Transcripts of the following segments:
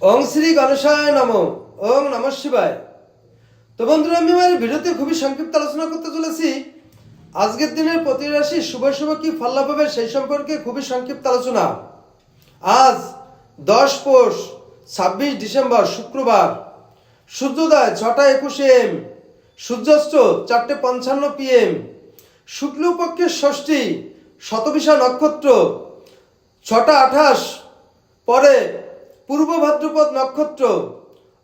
ওং শ্রী গণেশায় নমঃ। ওং নমঃ শিবায়। তো বন্ধুরা, আমি আমার ভিডিওতে খুবই সংক্ষিপ্ত আলোচনা করতে চলেছি আজকের দিনের প্রতি রাশি শুভ শুভ কি ফল লাভ হবে সেই সম্পর্কে খুবই সংক্ষিপ্ত আলোচনা। আজ 10 পৌষ 26 ডিসেম্বর শুক্রবার, সূর্যোদয় 6টা 21 AM, সূর্যাস্ত 4টে 55 PM, শুক্লপক্ষের ষষ্ঠী, শতবিশা নক্ষত্র 6টা 28 পরে পূর্ব ভাদ্রপদ নক্ষত্র,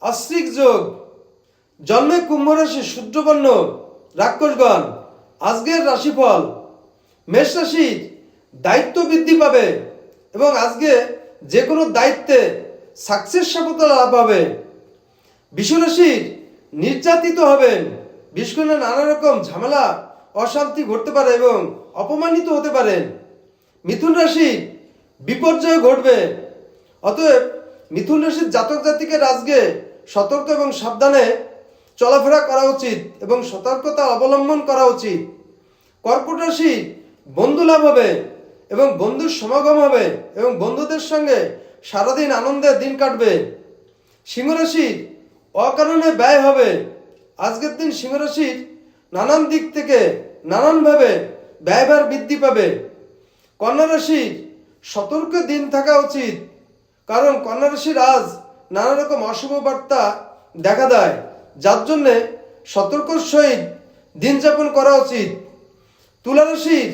অশ্বিক যোগ, জন্মে কুম্ভ রাশি, সূর্যবর্ণ, রাক্ষসগণ। আজকের রাশিফল: মেষ রাশির দায়িত্ব বৃদ্ধি পাবে এবং আজকে যে কোনো দায়িত্বে সাকসেস সফলতা লাভ হবে। বৃষ রাশির নির্যাতিত হবেন, বিশেষ করে নানা রকম ঝামেলা অশান্তি ঘটতে পারে এবং অপমানিত হতে পারেন। মিথুন রাশির বিপর্যয় ঘটবে, অতএব মিথুন রাশির জাতক জাতিকের আজকে সতর্ক এবং সাবধানে চলাফেরা করা উচিত এবং সতর্কতা অবলম্বন করা উচিত। কর্কট রাশি বন্ধু লাভ হবে এবং বন্ধুর সমাগম হবে এবং বন্ধুদের সঙ্গে সারাদিন আনন্দে দিন কাটবে। সিংহ রাশির অকারণে ব্যয় হবে। আজকের দিন সিংহ রাশির নানান দিক থেকে নানানভাবে ব্যয়ভার বৃদ্ধি পাবে। কন্যা রাশির সতর্ক দিন থাকা উচিত, কারণ কন্যা রাশির আজ নানা রকম অশুভ বার্তা দেখা দেয়, যার জন্যে সতর্কর সহিত দিন যাপন করা উচিত। তুলা রাশির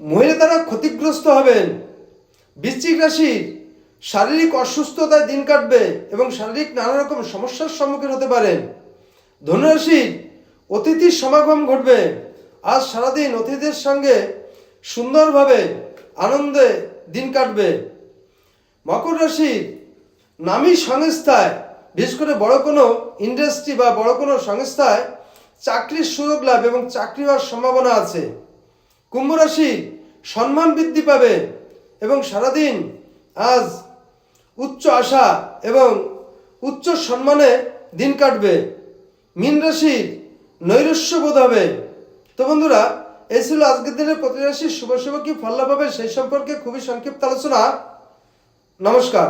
মহিলা দ্বারা ক্ষতিগ্রস্ত হবেন। বৃশ্চিক রাশির শারীরিক অসুস্থতায় দিন কাটবে এবং শারীরিক নানা রকম সমস্যার সম্মুখীন হতে পারেন। ধনু রাশির অতিথির সমাগম ঘটবে। আজ সারাদিন অতিথিদের সঙ্গে সুন্দরভাবে আনন্দে দিন কাটবে। মকর রাশির নামী সংস্থায়, বিশেষ করে বড় কোনো ইন্ডাস্ট্রি বা বড় কোনো সংস্থায় চাকরির সুযোগ লাভ এবং চাকরি হওয়ার সম্ভাবনা আছে। কুম্ভ রাশি সম্মান বৃদ্ধি পাবে এবং সারাদিন আজ উচ্চ আশা এবং উচ্চ সম্মানে দিন কাটবে। মীন রাশির নৈরাশ্য বোধ হবে। তো বন্ধুরা, এই ছিল আজকের দিনের প্রতি রাশির শুভ শুভ কি ফল লাভ হবে সেই সম্পর্কে খুবই সংক্ষিপ্ত আলোচনা। নমস্কার।